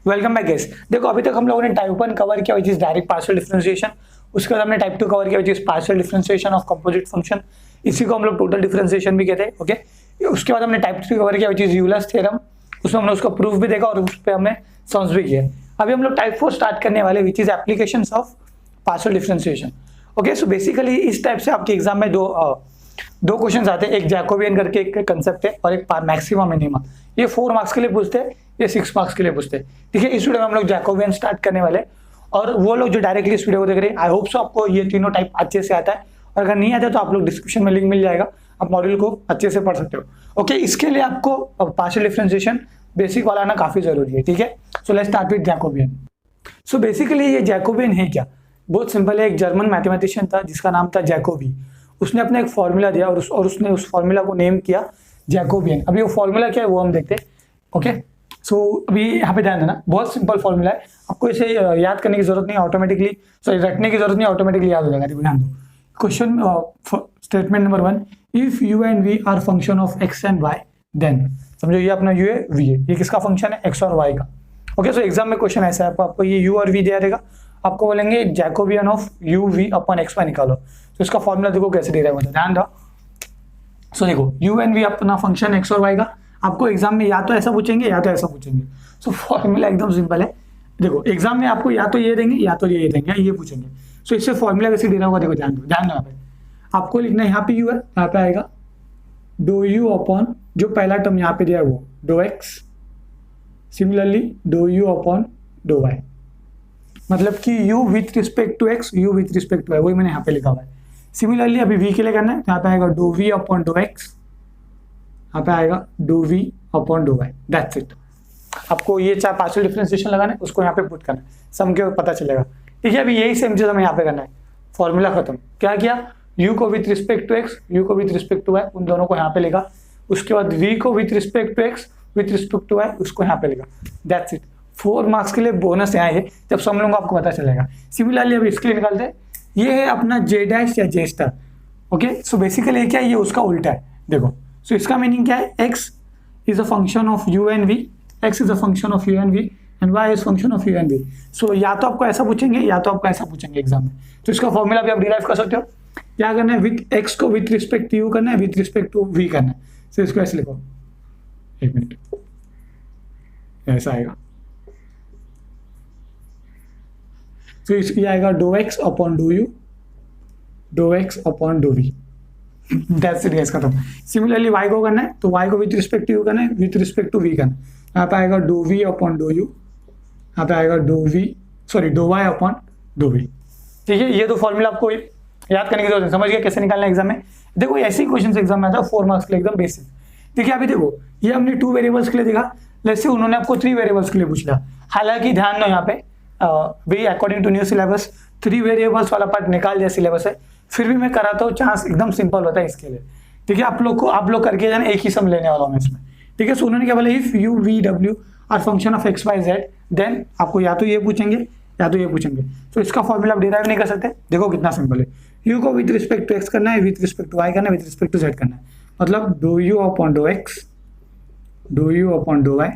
Welcome back guys. देखो अभी तक हम लोगों ने टाइप 1 कवर किया which is direct partial differentiation. उसके बाद हमने टाइप 2 कवर किया which is partial differentiation of composite function. इसी को हम लोग टोटल डिफरेंशिएशन भी कहते हैं। ओके, उसके बाद हमने टाइप 3 कवर किया विच इज यूलर्स थ्योरम। उसमें हमने उसका प्रूफ भी देखा और उस पर हमने सम्स भी किया। अभी हम लोग टाइप 4 स्टार्ट करने वाले which is applications of partial differentiation. Okay, so basically इस टाइप से आपके एग्जाम में दो क्वेश्चन आते हैं। एक जैकोबियन करके एक कंसेप्ट है और एक मैक्सिमा मिनिमा। ये 4 मार्क्स के लिए पूछते हैं, ये 6 मार्क्स के लिए पूछते हैं। ठीक है, इस वीडियो में हम लोग जैकोबियन स्टार्ट करने वाले और वो लोग जो डायरेक्टली इस वीडियो को देख रहे हैं, आई होप सो आपको ये तीनों टाइप अच्छे से आता है। और अगर नहीं आता है तो आप लोग डिस्क्रिप्शन में लिंक मिल जाएगा, आप मॉड्यूल को अच्छे से पढ़ सकते हो। ओके, इसके लिए आपको पार्शियल डिफरेंशिएशन बेसिक वाला आना काफी जरूरी है। ठीक है, so let's start with Jacobian. So basically ये जैकोबियन है क्या? बहुत सिंपल है। एक जर्मन मैथमेटिशियन था जिसका नाम था जैकोबी। उसने अपना एक फॉर्मूला दिया और उसने उस फॉर्मूला को नेम किया जैकोबियन। अभी वो फॉर्मूला क्या है वो हम देखते हैं। ओके, सो अभी यहाँ पे ध्यान देना, बहुत सिंपल फॉर्मूला है, आपको इसे याद करने की जरूरत नहीं, ऑटोमेटिकली सॉरी रटने की जरूरत नहीं, ऑटोमेटिकली याद हो जाएगा। ध्यान दो, question statement number 1, if u and v are function of x and y then, समझो ये अपना यू है, वी है, ये किसका फंक्शन है? एक्स और वाई का। ओके, सो एग्जाम में क्वेश्चन ऐसा है, आपको ये यू और वी दिया रहेगा, आपको बोलेंगे Jacobian of u v upon x y निकालो। तो इसका फॉर्मूला देखो कैसे दे रहा है, ध्यान दो। सो देखो यू एंड वी अपना फंक्शन एक्स और वाई का, आपको एग्जाम में या तो ऐसा पूछेंगे या तो ऐसा पूछेंगे। सो फॉर्मूला एकदम सिंपल है। देखो एग्जाम में आपको या तो ये देंगे या तो ये देंगे या ये पूछेंगे। सो इससे फॉर्मूला कैसे दे रहा होगा, देखो ध्यान दो यहाँ पे आपको लिखना है, यहाँ पे यू है, यहाँ पे आएगा डो यू अपॉन जो पहला टर्म यहाँ पे दिया है वो do x, similarly do u upon do y. मतलब कि u with respect to x, u with respect to y, वही मैंने यहाँ पे लिखा हुआ है। सिमिलरली अभी v के लिए करना है, यहाँ पे आएगा do v upon do x, यहाँ पे आएगा do v upon do y। That's it. आपको ये चाहे पार्शियल डिफरेंशिएशन लगाना है, उसको यहाँ पे पुट करना है, सम के पता चलेगा। ठीक है, अभी यही सेम चीज हमें यहाँ पे करना है। फॉर्मूला खत्म। क्या किया? u को with respect to x, u को विथ रिस्पेक्ट टू y, उन दोनों को यहाँ पे लिखा। उसके बाद v को with respect to x, with respect to y, उसको यहाँ पे लिखा। That's it. 4 मार्क्स के लिए बोनस यहाँ है, जब सम लूंगा आपको पता चलेगा। सिमिलरली अभी इसके लिए निकालते हैं, ये है अपना जे डैश या जे स्टार। ओके, सो बेसिकली क्या है, ये उसका उल्टा है। देखो, सो इसका मीनिंग क्या है? x is a function of u and v, x is a function of u and v and y is function of u and v। सो या तो आपको ऐसा पूछेंगे या तो आपको ऐसा पूछेंगे एग्जाम में। तो इसका फॉर्मूला भी आप डिराइव कर सकते हो। क्या करना है? विथ x को विथ रिस्पेक्ट टू u करना है, विथ रिस्पेक्ट टू v करना है। सो इसको ऐसे लिखो, एक मिनट, ऐसा आएगा। तो इसकी आएगा do x upon do u, do x upon do v. That's it guys, खत्म। सिमिलरली y को करना है, तो y को विथ रिस्पेक्ट टू यू करना है, विथ रिस्पेक्ट टू v करना है। यहाँ पे आएगा do v upon do u, यहाँ पे आएगा do y upon do v। ठीक है, ये तो फॉर्मूला आपको याद करने की जरूरत है। समझ गया कैसे निकालना है एग्जाम में? देखो ऐसे ही क्वेश्चन एग्जाम में आता है 4 मार्क्स के लिए, एकदम बेसिक। ठीक है, अभी देखो ये हमने 2 वेरिएबल्स के लिए देखा, जैसे उन्होंने आपको 3 वेरिएबल्स के लिए पूछ लिया। हालांकि ध्यान दो यहाँ पे भाई according to new syllabus 3 variables वाला पार्ट निकाल दिया सिलेबस है, फिर भी मैं कराता हूँ, चांस एकदम सिंपल होता है इसके लिए। ठीक है, आप लोग करके जाना, एक ही सम लेने वाला हूँ मैं इसमें। ठीक है, सो उन्होंने क्या बोला, इफ यू वी डब्ल्यू are function of x y z then आपको या तो ये पूछेंगे या तो ये पूछेंगे। तो इसका फॉर्मूला आप डिराइव नहीं कर सकते। देखो कितना सिंपल है, यू को विथ रिस्पेक्ट टू एक्स करना है, विथ रिस्पेक्ट टू वाई करना है, विथ रिस्पेक्ट टू जेड करना है। मतलब do u upon do x, do u upon do y,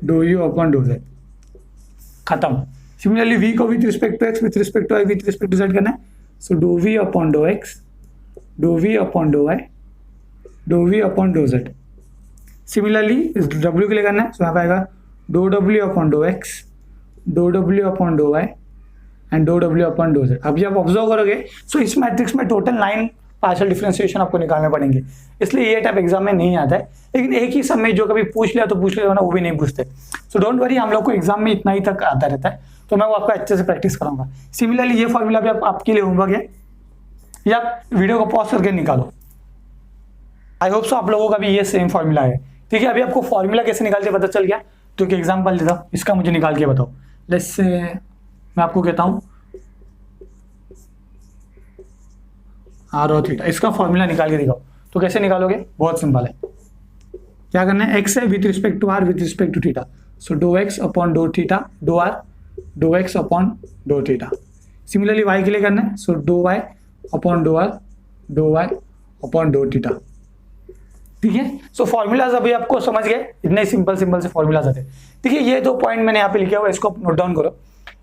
do u upon do z, खत्म। सिमिलरली v को with respect to x, with respect to y, with respect to z करना है। So do v upon do x, do v upon do y, do v upon do z। Similarly इस w के लिए करना है, सो यहाँ पे आएगा do w upon do x, do w upon do y and do w upon do z। अभी आप ऑब्जर्व करोगे, सो इस मैट्रिक्स में टोटल 9 पार्शियल डिफरेंशिएशन आपको निकालने पड़ेंगे, इसलिए ये टाइप एग्जाम में नहीं आता है। लेकिन एक ही समय जो कभी पूछ लिया तो पूछ लिया, ना वो भी नहीं पूछते। सो डोंट वरी, हम लोग को एग्जाम में इतना ही तक आता रहता है, तो मैं वो आपको अच्छे से प्रैक्टिस कराऊंगा। सिमिलरली ये फॉर्मूला भी आपके लिए होमवर्क है, या वीडियो को पॉज करके निकालो। आई होप सो आप लोगों का भी ये सेम फॉर्मूला है। ठीक है, अभी आपको फॉर्मूला कैसे निकालते पता चल गया, तो एक एग्जाम्पल देता हूँ, इसका मुझे निकाल के बताओ। लेट्स से मैं आपको कहता हूँ आर और थीटा, इसका फॉर्मूला निकाल के दिखाओ। तो कैसे निकालोगे? बहुत सिंपल है। क्या करना है? एक्स है with respect to r, with respect to theta. So do x upon do theta, do r, do x upon do theta. Similarly y के लिए करना है, so do y upon do r, do y upon do theta. ठीक है। सो formulas अभी आपको समझ गए, इतने सिंपल से फॉर्मूलाज आते हैं। ठीक है, ये 2 पॉइंट मैंने यहाँ पे लिखे हुआ है, इसको नोट डाउन करो।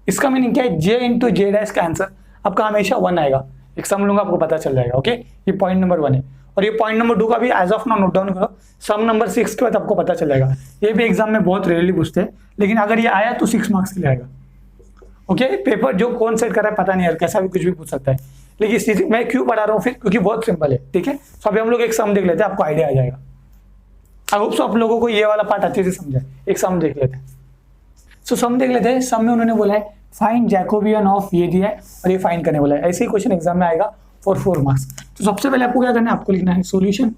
इसका मीनिंग क्या है, जे इंटू जे डैश का आंसर आपका हमेशा 1 आएगा। एक सम लूंगा आपको पता चल जाएगा। ओके, ये पॉइंट नंबर 1 है। और ये पॉइंट नंबर 2 का भी as of now note down करो, सम नंबर 6 के बाद आपको पता चल जाएगा। ये भी एग्जाम में बहुत रेयरली पूछते हैं, लेकिन अगर ये आया तो 6 मार्क्स के लिए आएगा। ओके, पेपर जो कौन सेट कर रहा है पता नहीं यार, कैसा भी कुछ भी पूछ सकता है, लेकिन इस चीज मैं क्यों पढ़ा रहा हूँ फिर, क्योंकि बहुत सिंपल है। ठीक है, तो अभी हम लोग एक सम देख लेते हैं, आपको आइडिया आ जाएगा। आई होप सो आप लोगों को ये वाला पार्ट अच्छे से समझा है। एक सम देख लेते हैं। सो सम देख लेते हैं। सम में उन्होंने बोला है फाइंड जैकोबियन ऑफ, ये दिया है और ये फाइंड करने बोला है। ऐसे ही क्वेश्चन एग्जाम में आएगा फॉर 4 मार्क्स। तो सबसे पहले आपको क्या करना है, आपको लिखना है सॉल्यूशन।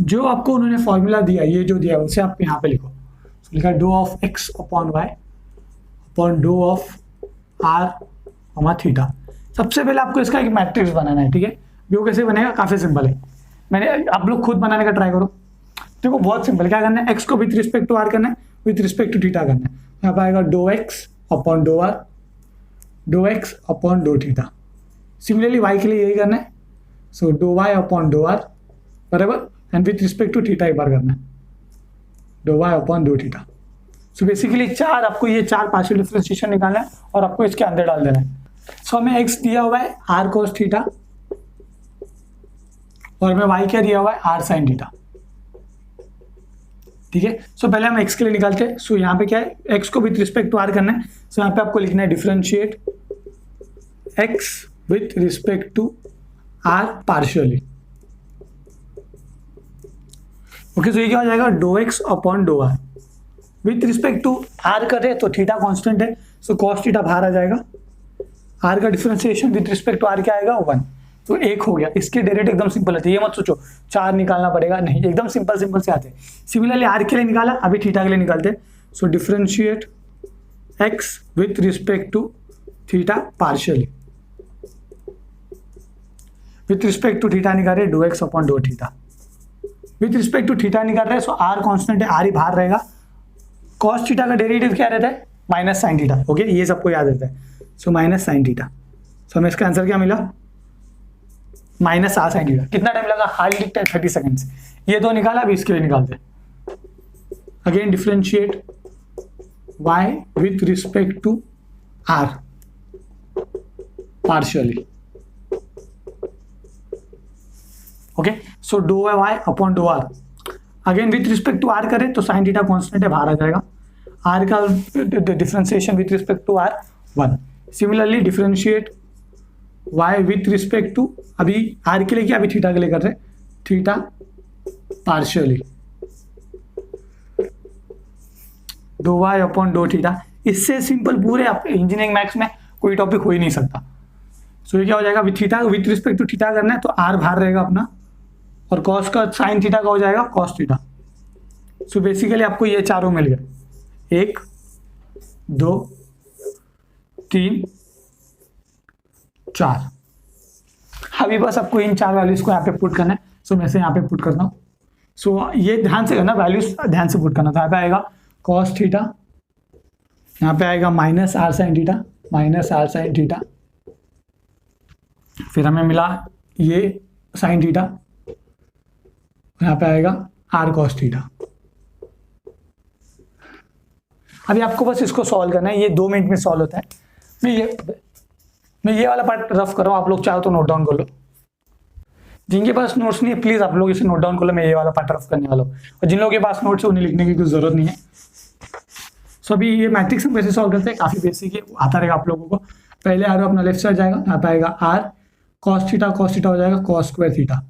जो आपको उन्होंने फॉर्मूला दिया, ये जो दिया है उसे आप यहाँ पे लिखो। so, लिखा do of x upon y upon do of r comma theta. सबसे पहले आपको इसका एक मैट्रिक्स बनाना है। ठीक है, वो कैसे बनेगा, काफी सिंपल है। मैंने, आप लोग खुद बनाने का ट्राई करो। देखो बहुत सिंपल, क्या करना है, एक्स को विथ रिस्पेक्ट टू आर करना है, विथ रिस्पेक्ट टू थीटा करना है। यहाँ पे आएगा do x upon do r, do x upon do theta. Similarly y के लिए यही करना है। So do y upon do r बराबर, and with respect to theta एक बार करना है, do y upon do theta. So basically आपको ये 4 पार्शियल डिफरेंशिएशन निकालना है और आपको इसके अंदर डाल देना है। सो हमें एक्स दिया हुआ है आर कोस थीटा और हमें वाई क्या दिया हुआ है, आर साइन थीटा। ठीक है, सो पहले हम एक्स के लिए निकालते हैं। सो यहाँ पे क्या है, एक्स को विथ रिस्पेक्ट टू आर करना है। सो यहाँ पे आपको लिखना है differentiate x with respect to r partially. Okay, so ये क्या हो जाएगा, do x upon do r. With respect to r कर रहे हैं तो थीटा कांस्टेंट है, सो कॉस थीटा बाहर आ जाएगा। आर का differentiation with respect to r क्या आएगा, 1। तो 1 हो गया। इसके डायरेक्ट एकदम सिंपल है, ये मत सोचो 4 निकालना पड़ेगा, नहीं, एकदम सिंपल से आते हैं। सिमिलरली आर के लिए निकाला, अभी थीटा के लिए निकालते हैं। So differentiate x with respect to theta partially. With respect to theta निकाल रहे, do x upon do theta. With respect to theta निकाल रहे हैं, सो आर कांस्टेंट है, आर ही बाहर रहेगा। कॉस थीटा का डेरिवेटिव क्या रहता है, माइनस साइन थीटा। ओके, ये सबको याद रहता है। So minus sine theta. So हमें इसका आंसर क्या मिला, माइनस आर साइन थीटा। कितना टाइम लगा, हार्डली 30 सेकंड्स। ये 2 निकाला, अभी इसके लिए निकालते हैं। Again differentiate y with respect to r partially. Okay, so do y upon do r. Again with respect to r करें तो साइन थीटा कांस्टेंट है, बाहर आ जाएगा। आर का differentiation with respect to r 1। Similarly differentiate y with respect to, अभी r के लिए क्या, अभी थीटा के लिए कर रहे हैं, theta partially. Do y upon do theta. इससे सिंपल पूरे इंजीनियरिंग मैथ्स में कोई टॉपिक हो ही नहीं सकता। सो ये क्या हो जाएगा, with theta with respect to theta करना है तो r बाहर रहेगा अपना, और cos का साइन थीटा का हो जाएगा cos थीटा। सो बेसिकली आपको ये चारों मिल गए, 1 2 3 4। अभी बस आपको इन 4 वैल्यूज को यहाँ पे पुट करना है। सो मैं से यहाँ पे पुट करता हूँ। सो ये ध्यान से करना, वैल्यूज ध्यान से पुट करना। तो यहाँ पे आएगा कॉस थीटा, यहाँ पे आएगा minus r sine theta, minus r sine theta. फिर हमें मिला ये साइन थीटा, यहाँ पे आएगा आर कॉस थीटा। अभी आपको बस इसको सॉल्व करना है, ये 2 मिनट में सॉल्व होता है। मैं ये वाला पार्ट रफ कर रहा हूँ, आप लोग चाहो तो नोट डाउन कर लो। जिनके पास नोट्स नहीं है प्लीज आप लोग इसे नोट डाउन कर लो, मैं ये वाला पार्ट रफ करने वाला हूँ। और जिन लोगों के पास नोट्स है उन्हें लिखने की कोई जरूरत नहीं है। सो अभी ये मैट्रिक्स हम कैसे सॉल्व करते हैं, काफी बेसिक है, आता रहेगा आप लोगों को। पहले आर अपना लेफ्ट साइड जाएगा, यहाँ पे आएगा आर कॉस थीटा हो जाएगा cos square theta,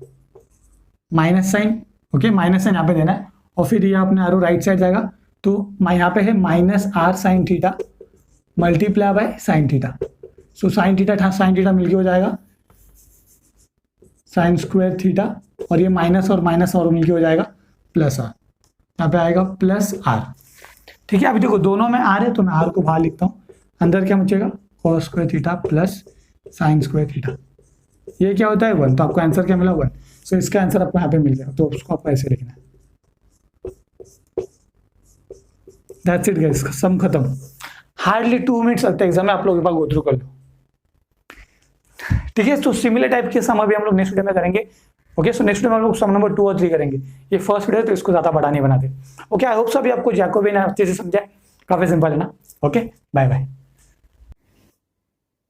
minus sine. Okay, minus sine यहाँ पे देना है, और फिर ये अपने आर राइट साइड जाएगा तो यहाँ पे है minus r sine theta multiply by sine theta. So sine theta मिलके हो जाएगा साइन स्क्वायर थीटा, और ये माइनस और मिलके हो जाएगा प्लस आर। यहाँ पे आएगा प्लस आर। ठीक है, अभी देखो दोनों में आर है तो मैं आर को बाहर लिखता हूँ, अंदर क्या बचेगा cos square theta plus sine square theta. ये क्या होता है 1, तो आपको आंसर क्या मिला 1। सो इसका आंसर आपको यहाँ पे मिल जाएगा, तो उसको आपको ऐसे लिखना है। दैट्स इट गाइस, सम खत्म। हार्डली 2 मिनट्स लगता है एग्जाम में, आप लोग एक बार गो थ्रू कर लो। ठीक है, तो सिमिलर टाइप के सम अभी हम लोग नेक्स्ट वीडियो में करेंगे। ओके, सो नेक्स्ट वीडियो में हम लोग सम नंबर 2 और 3 करेंगे। ये फर्स्ट वीडियो तो इसको ज्यादा बड़ा नहीं बनाते। ओके, आई होप सो अभी आपको जैकोबियन अच्छे से समझा है, काफी सिंपल है ना। Okay, bye bye.